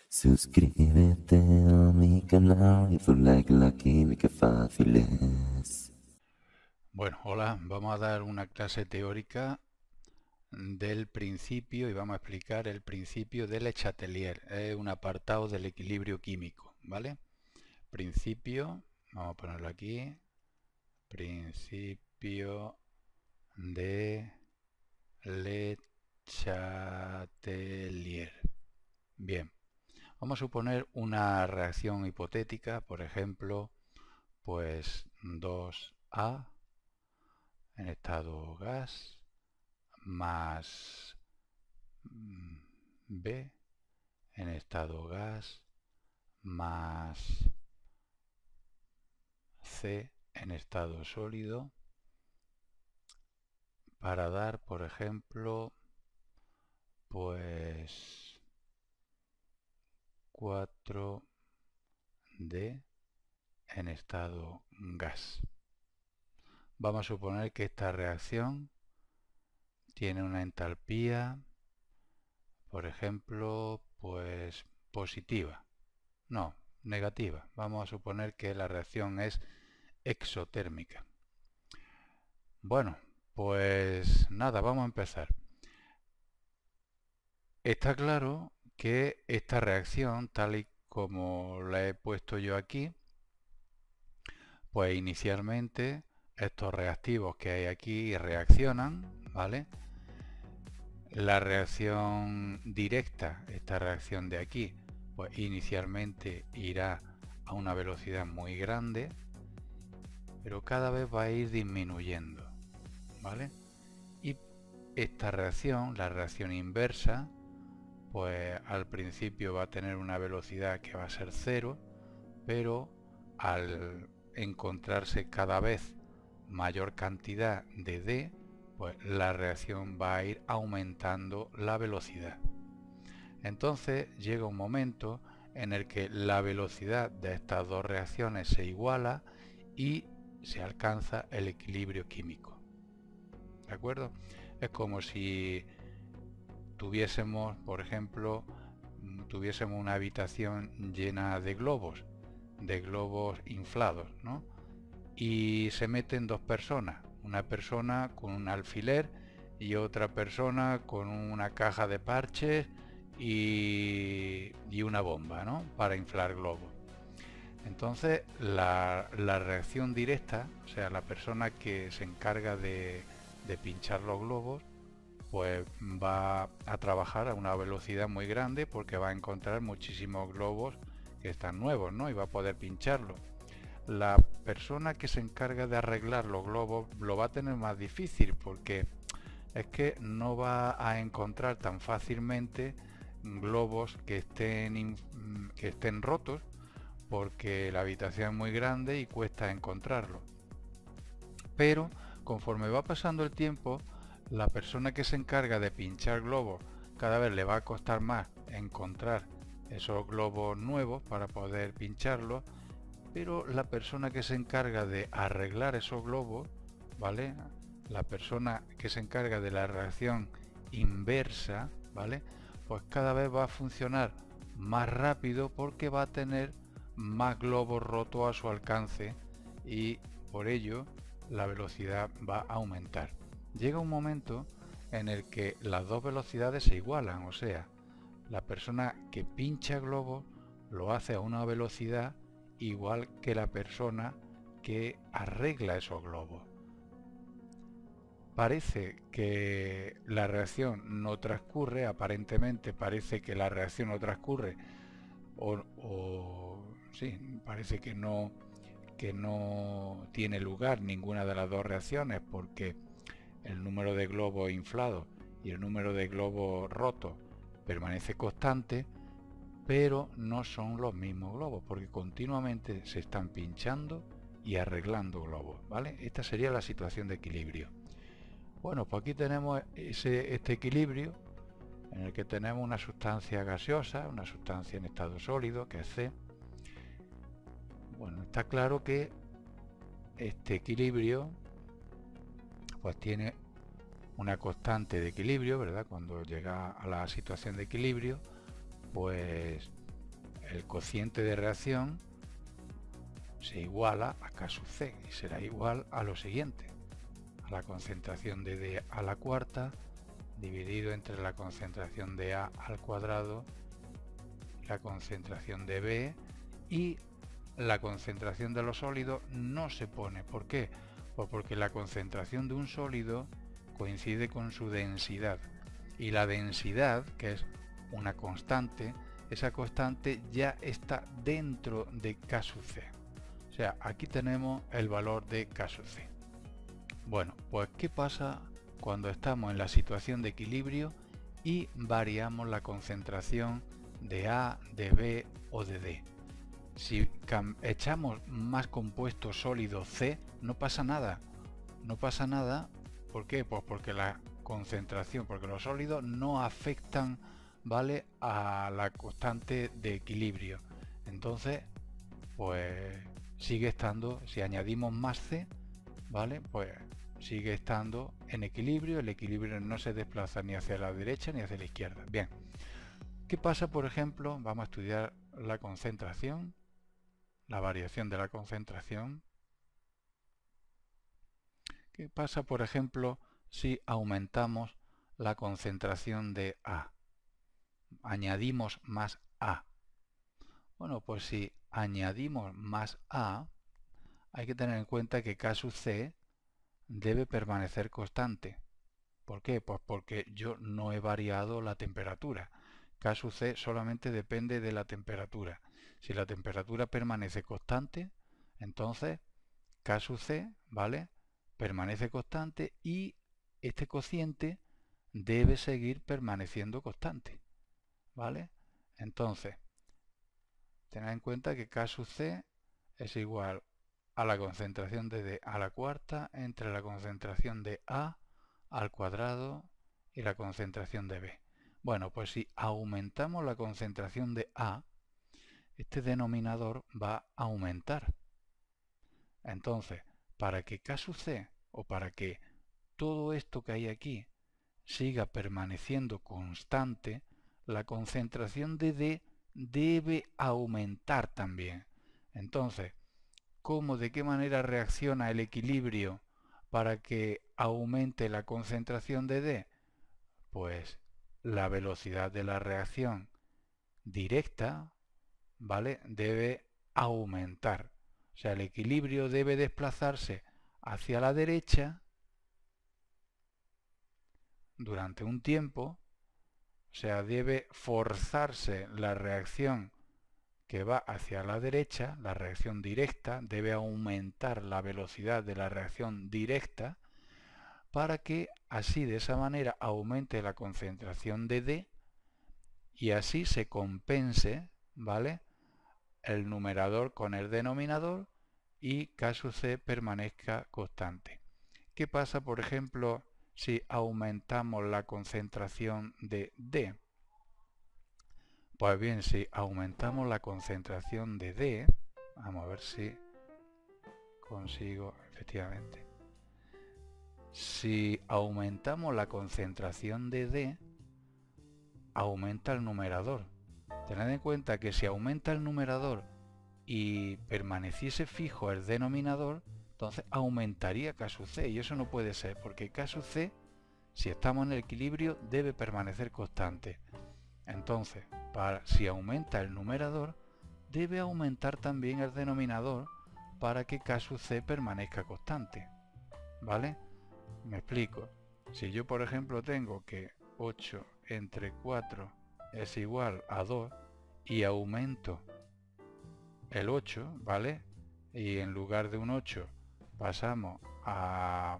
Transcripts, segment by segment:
Suscríbete a mi canal y tu like, la química fácil es. Bueno, hola, vamos a dar una clase teórica del principio y vamos a explicar el principio del Le Chatelier. Es un apartado del equilibrio químico, ¿vale? Principio, vamos a ponerlo aquí, principio de Le Chatelier. Bien, vamos a suponer una reacción hipotética, por ejemplo, pues 2A en estado gas más B en estado gas más C en estado sólido para dar, por ejemplo, pues 4D en estado gas. Vamos a suponer que esta reacción tiene una entalpía, por ejemplo, pues positiva. No, negativa. Vamos a suponer que la reacción es exotérmica. Bueno, pues nada, vamos a empezar. Está claro que esta reacción, tal y como la he puesto yo aquí, pues inicialmente estos reactivos que hay aquí reaccionan, ¿vale? La reacción directa, esta reacción de aquí, pues inicialmente irá a una velocidad muy grande, pero cada vez va a ir disminuyendo, ¿vale? Y esta reacción, la reacción inversa, pues al principio va a tener una velocidad que va a ser cero, pero al encontrarse cada vez mayor cantidad de D, pues la reacción va a ir aumentando la velocidad. Entonces llega un momento en el que la velocidad de estas dos reacciones se iguala y se alcanza el equilibrio químico. ¿De acuerdo? Es como si tuviésemos, por ejemplo, tuviésemos una habitación llena de globos inflados, ¿no? Y se meten dos personas, una persona con un alfiler y otra persona con una caja de parches y una bomba, ¿no? Para inflar globos. Entonces la reacción directa, o sea, la persona que se encarga de pinchar los globos, pues va a trabajar a una velocidad muy grande porque va a encontrar muchísimos globos que están nuevos, ¿no? Y va a poder pincharlos. La persona que se encarga de arreglar los globos lo va a tener más difícil porque es que no va a encontrar tan fácilmente globos que estén rotos porque la habitación es muy grande y cuesta encontrarlos. Pero conforme va pasando el tiempo, la persona que se encarga de pinchar globos cada vez le va a costar más encontrar esos globos nuevos para poder pincharlos, pero la persona que se encarga de arreglar esos globos, ¿vale? La persona que se encarga de la reacción inversa, ¿vale? Pues cada vez va a funcionar más rápido porque va a tener más globos rotos a su alcance y por ello la velocidad va a aumentar. Llega un momento en el que las dos velocidades se igualan, o sea, la persona que pincha globos lo hace a una velocidad igual que la persona que arregla esos globos. Parece que la reacción no transcurre, aparentemente parece que la reacción no transcurre, sí, parece que no tiene lugar ninguna de las dos reacciones porque el número de globos inflados y el número de globos rotos permanece constante, pero no son los mismos globos porque continuamente se están pinchando y arreglando globos, ¿vale? Esta sería la situación de equilibrio. Bueno, pues aquí tenemos este equilibrio en el que tenemos una sustancia gaseosa, una sustancia en estado sólido, que es C. Bueno, está claro que este equilibrio pues tiene una constante de equilibrio, ¿verdad? Cuando llega a la situación de equilibrio, pues el cociente de reacción se iguala a K sub C y será igual a lo siguiente, a la concentración de D a la cuarta dividido entre la concentración de A al cuadrado, la concentración de B, y la concentración de los sólidos no se pone. ¿Por qué? Pues porque la concentración de un sólido coincide con su densidad, y la densidad, que es una constante, esa constante ya está dentro de K sub C. O sea, aquí tenemos el valor de K sub C. Bueno, pues ¿qué pasa cuando estamos en la situación de equilibrio y variamos la concentración de A, de B o de D? Si echamos más compuesto sólido C, no pasa nada. No pasa nada, ¿por qué? Pues porque la concentración, porque los sólidos no afectan, ¿vale?, a la constante de equilibrio. Entonces, pues sigue estando, si añadimos más C, ¿vale?, pues sigue estando en equilibrio. El equilibrio no se desplaza ni hacia la derecha ni hacia la izquierda. Bien, ¿qué pasa, por ejemplo? Vamos a estudiar la concentración, la variación de la concentración. ¿Qué pasa, por ejemplo, si aumentamos la concentración de A? Añadimos más A. Bueno, pues si añadimos más A, hay que tener en cuenta que K sub C debe permanecer constante. ¿Por qué? Pues porque yo no he variado la temperatura. K sub C solamente depende de la temperatura. Si la temperatura permanece constante, entonces K sub C, ¿vale?, permanece constante y este cociente debe seguir permaneciendo constante, ¿vale? Entonces, tened en cuenta que K sub C es igual a la concentración de D a la cuarta entre la concentración de A al cuadrado y la concentración de B. Bueno, pues si aumentamos la concentración de A, este denominador va a aumentar. Entonces, para que K sub C, o para que todo esto que hay aquí siga permaneciendo constante, la concentración de D debe aumentar también. Entonces, ¿cómo, de qué manera reacciona el equilibrio para que aumente la concentración de D? Pues la velocidad de la reacción directa, ¿vale?, debe aumentar. O sea, el equilibrio debe desplazarse hacia la derecha durante un tiempo. O sea, debe forzarse la reacción que va hacia la derecha, la reacción directa, debe aumentar la velocidad de la reacción directa para que así, de esa manera, aumente la concentración de D y así se compense, ¿vale?, el numerador con el denominador y K sub C permanezca constante. ¿Qué pasa, por ejemplo, si aumentamos la concentración de D? Pues bien, si aumentamos la concentración de D, vamos a ver si consigo, efectivamente. Si aumentamos la concentración de D, aumenta el numerador. Tened en cuenta que si aumenta el numerador y permaneciese fijo el denominador, entonces aumentaría K sub C, y eso no puede ser, porque K sub C, si estamos en el equilibrio, debe permanecer constante. Entonces, si aumenta el numerador, debe aumentar también el denominador para que K sub C permanezca constante, ¿vale? Me explico. Si yo, por ejemplo, tengo que 8 entre 4 es igual a 2 y aumento el 8, ¿vale?, y en lugar de un 8 pasamos a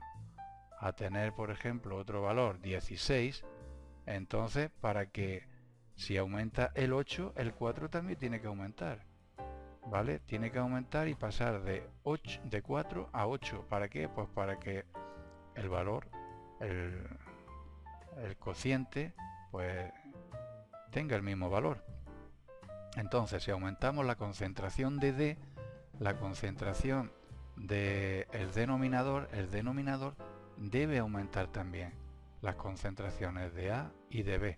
tener, por ejemplo, otro valor 16, entonces, para que si aumenta el 8, el 4 también tiene que aumentar, ¿vale? Tiene que aumentar y pasar de 4 a 8. ¿Para qué? Pues para que el valor, el cociente, pues tenga el mismo valor. Entonces, si aumentamos la concentración de D, la concentración del denominador, el denominador debe aumentar también las concentraciones de A y de B.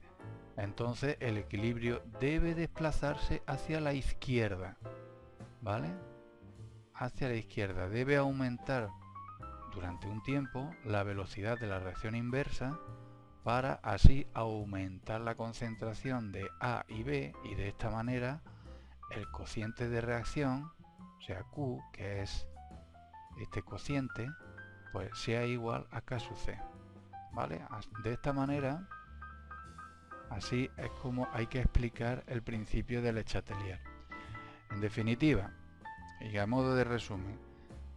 entonces el equilibrio debe desplazarse hacia la izquierda, ¿vale? Hacia la izquierda. Debe aumentar durante un tiempo la velocidad de la reacción inversa para así aumentar la concentración de A y B, y de esta manera el cociente de reacción, o sea Q, que es este cociente, pues sea igual a K sub C, ¿vale? De esta manera, así es como hay que explicar el principio de Le Chatelier. En definitiva, y a modo de resumen,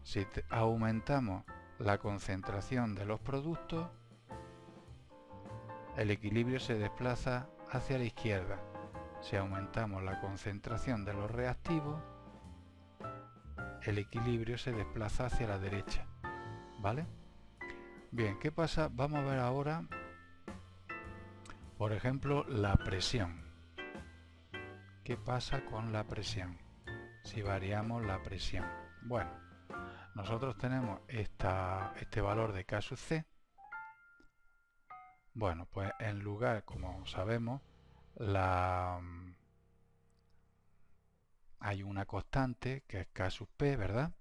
si aumentamos la concentración de los productos, el equilibrio se desplaza hacia la izquierda. Si aumentamos la concentración de los reactivos, el equilibrio se desplaza hacia la derecha, ¿vale? Bien, ¿qué pasa? Vamos a ver ahora, por ejemplo, la presión. ¿Qué pasa con la presión si variamos la presión? Bueno, nosotros tenemos este valor de K sub C. Bueno, pues en lugar, como sabemos, hay una constante que es K sub P, ¿verdad?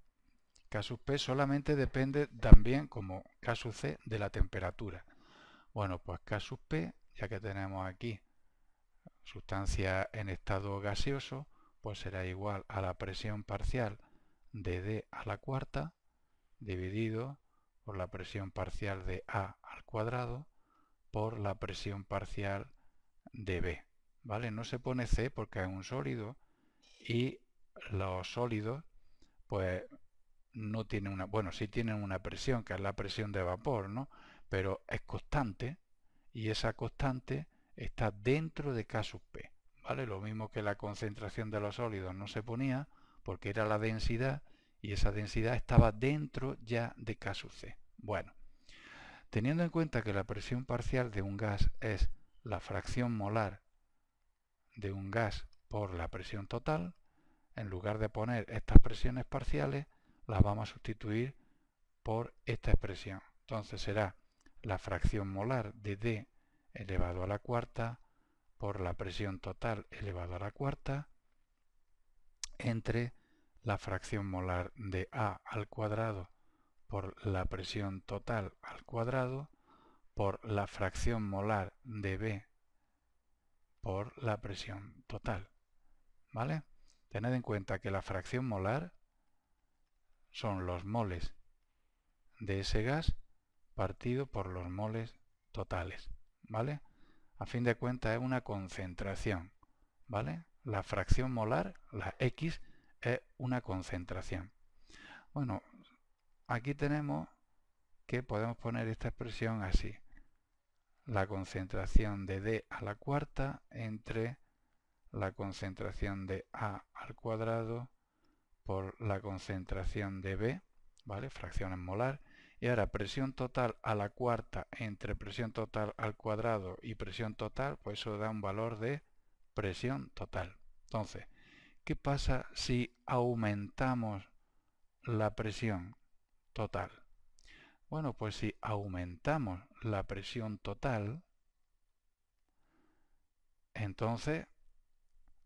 K sub P solamente depende también, como K sub C, de la temperatura. Bueno, pues K sub P, ya que tenemos aquí sustancia en estado gaseoso, pues será igual a la presión parcial de D a la cuarta dividido por la presión parcial de A al cuadrado por la presión parcial de B, ¿vale? No se pone C porque es un sólido, y los sólidos pues no tienen una, bueno, sí tienen una presión, que es la presión de vapor, ¿no? Pero es constante, y esa constante está dentro de K sub P, ¿vale? Lo mismo que la concentración de los sólidos no se ponía porque era la densidad, y esa densidad estaba dentro ya de K sub C. Bueno, teniendo en cuenta que la presión parcial de un gas es la fracción molar de un gas por la presión total, en lugar de poner estas presiones parciales, las vamos a sustituir por esta expresión. Entonces será la fracción molar de D elevado a la cuarta por la presión total elevado a la cuarta entre la fracción molar de A al cuadrado por la presión total al cuadrado por la fracción molar de B por la presión total, ¿vale? Tened en cuenta que la fracción molar son los moles de ese gas partido por los moles totales, ¿vale? A fin de cuentas es una concentración, ¿vale? La fracción molar, la X, es una concentración. Bueno, aquí tenemos que podemos poner esta expresión así. La concentración de D a la cuarta entre la concentración de A al cuadrado por la concentración de B, ¿vale? Fracciones molar. Y ahora presión total a la cuarta entre presión total al cuadrado y presión total, pues eso da un valor de presión total. Entonces, ¿qué pasa si aumentamos la presión total? Bueno, pues si aumentamos la presión total, entonces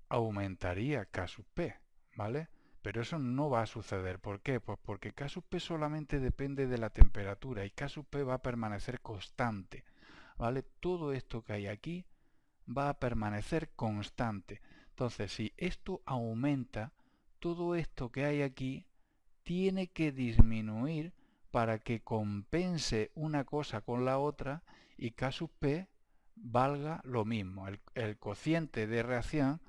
aumentaría K sub P, ¿vale? Pero eso no va a suceder. ¿Por qué? Pues porque K sub P solamente depende de la temperatura y K sub P va a permanecer constante, ¿vale? Todo esto que hay aquí va a permanecer constante. Entonces, si esto aumenta, todo esto que hay aquí tiene que disminuir para que compense una cosa con la otra y K sub P valga lo mismo. El cociente de reacción,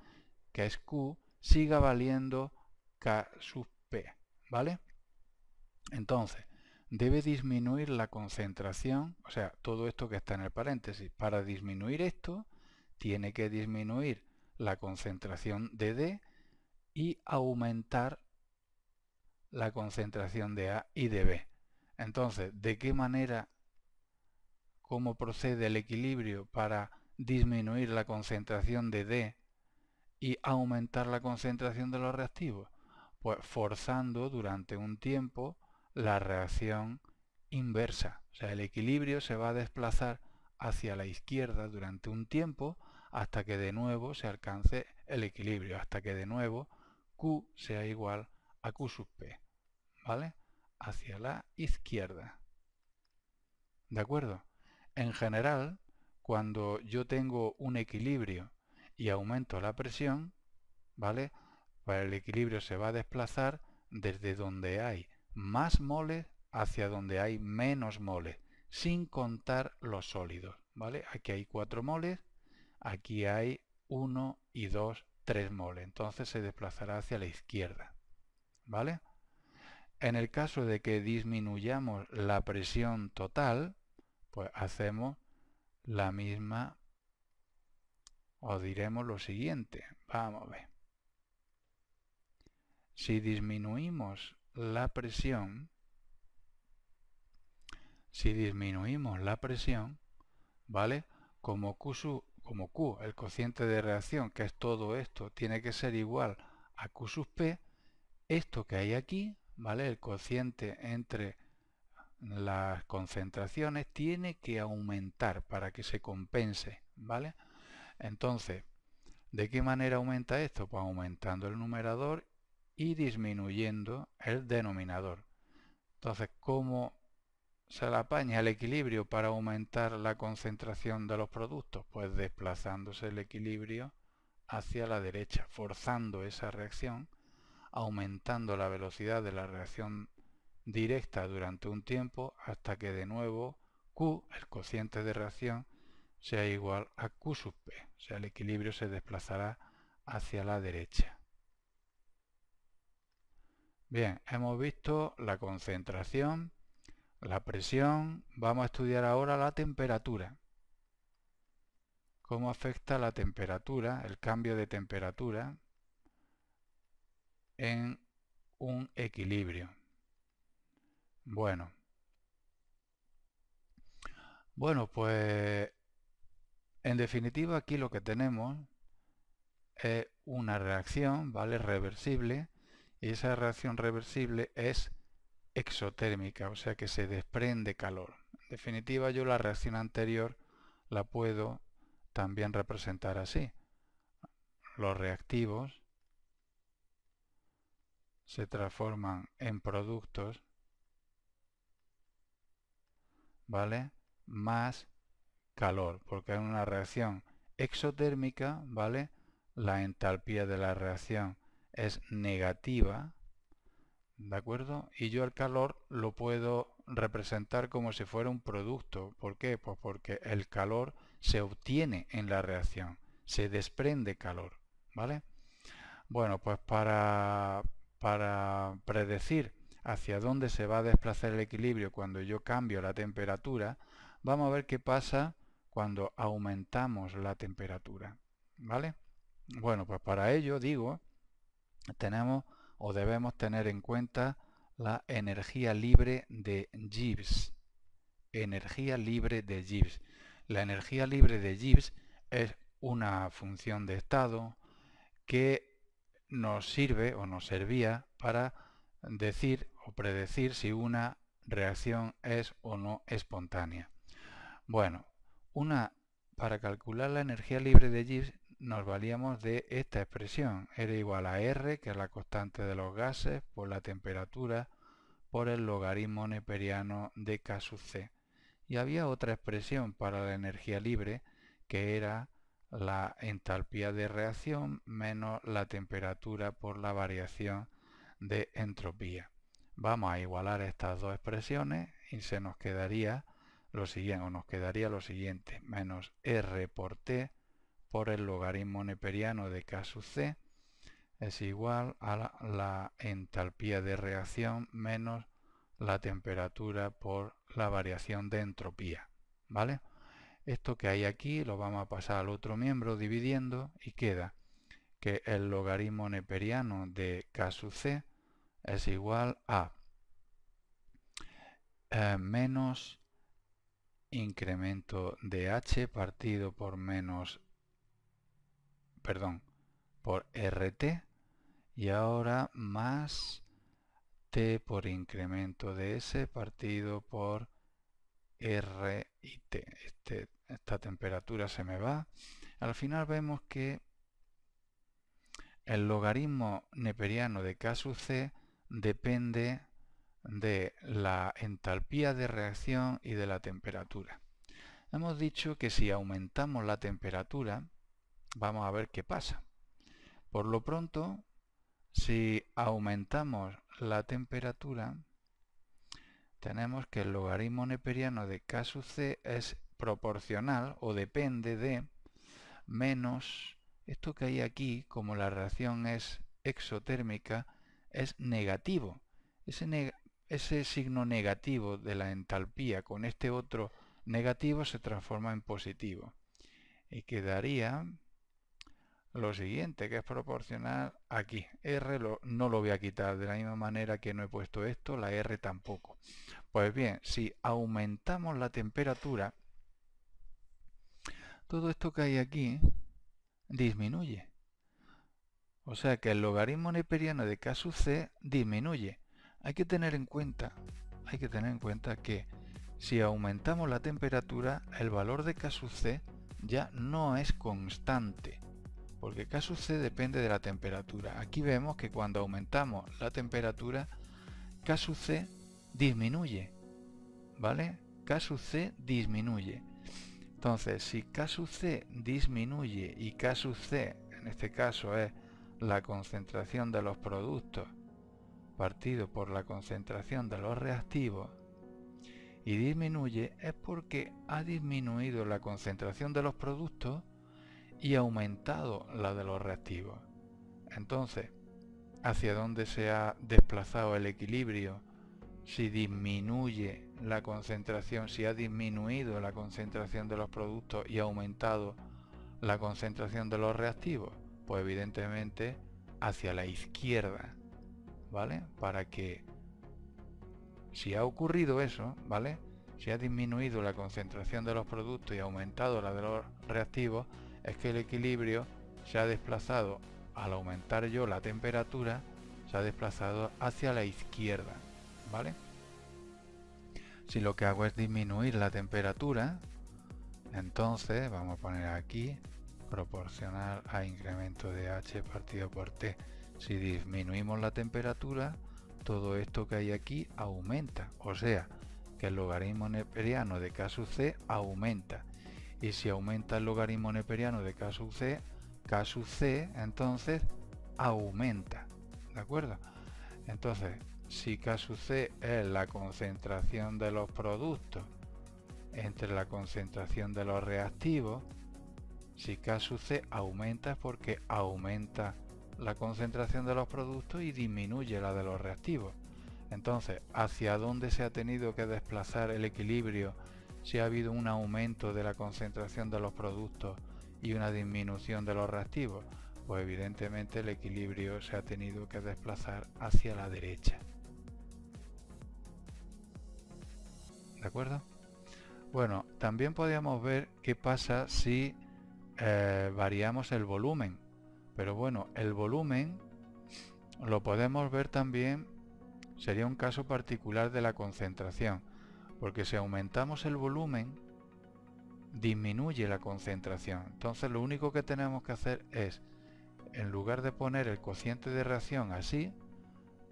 que es Q, siga valiendo K sub P, ¿vale? Entonces, debe disminuir la concentración, o sea, todo esto que está en el paréntesis. Para disminuir esto, tiene que disminuir la concentración de D y aumentar la concentración de A y de B. Entonces, ¿de qué manera, cómo procede el equilibrio para disminuir la concentración de D y aumentar la concentración de los reactivos? Pues forzando durante un tiempo la reacción inversa. O sea, el equilibrio se va a desplazar hacia la izquierda durante un tiempo hasta que de nuevo se alcance el equilibrio, hasta que de nuevo Q sea igual a Q sub P, ¿vale? Hacia la izquierda. ¿De acuerdo? En general, cuando yo tengo un equilibrio y aumento la presión, ¿vale? Pues el equilibrio se va a desplazar desde donde hay más moles hacia donde hay menos moles, sin contar los sólidos, ¿vale? Aquí hay 4 moles, aquí hay 1 y 2, 3 moles, entonces se desplazará hacia la izquierda, ¿vale? En el caso de que disminuyamos la presión total, pues hacemos la misma, o diremos lo siguiente, vamos a ver. Si disminuimos la presión, ¿vale? Como Q, el cociente de reacción, que es todo esto, tiene que ser igual a Q sub P, esto que hay aquí, ¿vale? El cociente entre las concentraciones tiene que aumentar para que se compense, ¿vale? Entonces, ¿de qué manera aumenta esto? Pues aumentando el numerador y disminuyendo el denominador. Entonces, ¿cómo se le apaña el equilibrio para aumentar la concentración de los productos? Pues desplazándose el equilibrio hacia la derecha, forzando esa reacción, aumentando la velocidad de la reacción directa durante un tiempo hasta que de nuevo Q, el cociente de reacción, sea igual a Q sub P. O sea, el equilibrio se desplazará hacia la derecha. Bien, hemos visto la concentración, la presión. Vamos a estudiar ahora la temperatura. ¿Cómo afecta la temperatura, el cambio de temperatura en un equilibrio? Bueno, pues en definitiva aquí lo que tenemos es una reacción, ¿vale? Reversible, y esa reacción reversible es exotérmica, o sea que se desprende calor. En definitiva, yo la reacción anterior la puedo también representar así. Los reactivos se transforman en productos, ¿vale? Más calor, porque en una reacción exotérmica, ¿vale? La entalpía de la reacción es negativa, ¿de acuerdo? Y yo el calor lo puedo representar como si fuera un producto. ¿Por qué? Pues porque el calor se obtiene en la reacción, se desprende calor, ¿vale? Bueno, pues para predecir hacia dónde se va a desplazar el equilibrio cuando yo cambio la temperatura, vamos a ver qué pasa cuando aumentamos la temperatura, ¿vale? Bueno, pues para ello, digo, tenemos o debemos tener en cuenta la energía libre de Gibbs. Energía libre de Gibbs. La energía libre de Gibbs es una función de estado que nos sirve o nos servía para decir o predecir si una reacción es o no espontánea. Bueno, para calcular la energía libre de Gibbs nos valíamos de esta expresión. Era igual a R, que es la constante de los gases, por la temperatura, por el logaritmo neperiano de K sub C. Y había otra expresión para la energía libre, que era la entalpía de reacción menos la temperatura por la variación de entropía. Vamos a igualar estas dos expresiones y se nos quedaría lo siguiente, menos R por T por el logaritmo neperiano de K sub C es igual a la entalpía de reacción menos la temperatura por la variación de entropía, ¿vale? Esto que hay aquí lo vamos a pasar al otro miembro dividiendo y queda que el logaritmo neperiano de K sub C es igual a menos incremento de H partido por por RT, y ahora más T por incremento de S partido por R y T. Este esta temperatura se me va. Al final vemos que el logaritmo neperiano de K sub C depende de la entalpía de reacción y de la temperatura. Hemos dicho que si aumentamos la temperatura, vamos a ver qué pasa. Por lo pronto, si aumentamos la temperatura, tenemos que el logaritmo neperiano de K sub C es proporcional o depende de menos esto que hay aquí, como la reacción es exotérmica, es negativo. Ese signo negativo de la entalpía con este otro negativo se transforma en positivo. Y quedaría lo siguiente, que es proporcional aquí. R no lo voy a quitar, de la misma manera que no he puesto esto, la R tampoco. Pues bien, si aumentamos la temperatura, todo esto que hay aquí disminuye. O sea que el logaritmo neperiano de K sub C disminuye. Hay que tener en cuenta que si aumentamos la temperatura, el valor de K sub C ya no es constante, porque K sub C depende de la temperatura. Aquí vemos que cuando aumentamos la temperatura, K sub C disminuye, ¿vale? K sub C disminuye. Entonces, si K sub C disminuye y K sub C, en este caso es la concentración de los productos partido por la concentración de los reactivos, y disminuye, es porque ha disminuido la concentración de los productos y aumentado la de los reactivos. Entonces, ¿hacia dónde se ha desplazado el equilibrio? Si disminuye la concentración, si ha disminuido la concentración de los productos y ha aumentado la concentración de los reactivos, pues evidentemente hacia la izquierda, ¿vale? Para que, si ha ocurrido eso, ¿vale? Si ha disminuido la concentración de los productos y ha aumentado la de los reactivos, es que el equilibrio se ha desplazado, al aumentar yo la temperatura, se ha desplazado hacia la izquierda, ¿vale? Si lo que hago es disminuir la temperatura, entonces vamos a poner aquí proporcional a incremento de H partido por T. Si disminuimos la temperatura, todo esto que hay aquí aumenta, o sea que el logaritmo neperiano de K sub C aumenta, y si aumenta el logaritmo neperiano de K sub C entonces aumenta, ¿de acuerdo? Entonces, si K sub C es la concentración de los productos entre la concentración de los reactivos, si K sub C aumenta es porque aumenta la concentración de los productos y disminuye la de los reactivos. Entonces, ¿hacia dónde se ha tenido que desplazar el equilibrio si ha habido un aumento de la concentración de los productos y una disminución de los reactivos? Pues evidentemente el equilibrio se ha tenido que desplazar hacia la derecha. ¿De acuerdo? Bueno, también podríamos ver qué pasa si variamos el volumen. Pero bueno, el volumen lo podemos ver también, sería un caso particular de la concentración, porque si aumentamos el volumen, disminuye la concentración. Entonces lo único que tenemos que hacer es, en lugar de poner el cociente de reacción así,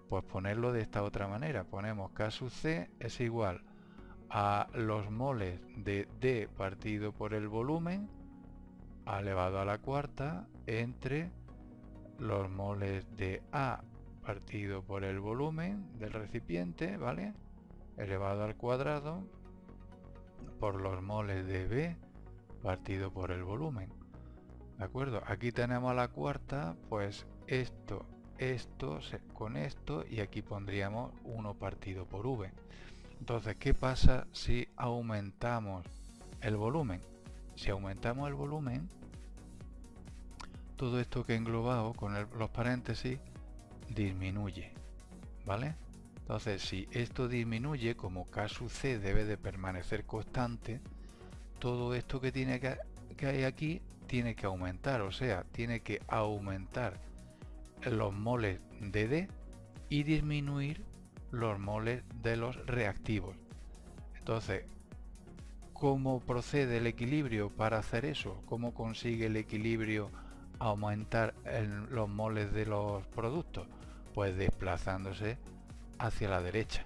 pues ponerlo de esta otra manera. Ponemos K sub C es igual a los moles de D partido por el volumen elevado a la cuarta entre los moles de A partido por el volumen del recipiente, ¿vale? Elevado al cuadrado por los moles de B partido por el volumen. ¿De acuerdo? Aquí tenemos a la cuarta, pues esto con esto, y aquí pondríamos 1 partido por V. Entonces, ¿qué pasa si aumentamos el volumen? Si aumentamos el volumen, todo esto que he englobado con los paréntesis disminuye, ¿vale? Entonces, si esto disminuye, como K sub C debe de permanecer constante, todo esto que hay aquí tiene que aumentar, o sea, tiene que aumentar los moles de D y disminuir los moles de los reactivos. Entonces, ¿Cómo procede el equilibrio para hacer eso? ¿Cómo consigue el equilibrio aumentar los moles de los productos? Pues desplazándose hacia la derecha,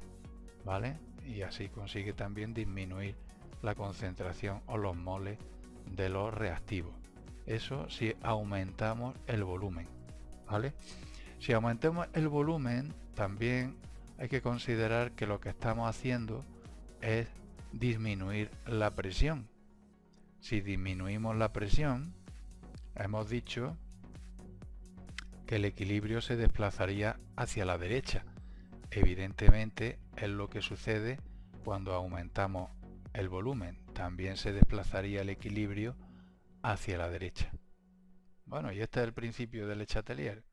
¿vale? Y así consigue también disminuir la concentración o los moles de los reactivos. Eso si aumentamos el volumen, ¿vale? Si aumentamos el volumen, también hay que considerar que lo que estamos haciendo es disminuir la presión. Si disminuimos la presión, hemos dicho que el equilibrio se desplazaría hacia la derecha. Evidentemente es lo que sucede cuando aumentamos el volumen. También se desplazaría el equilibrio hacia la derecha. Bueno, y este es el principio del Le Chatelier.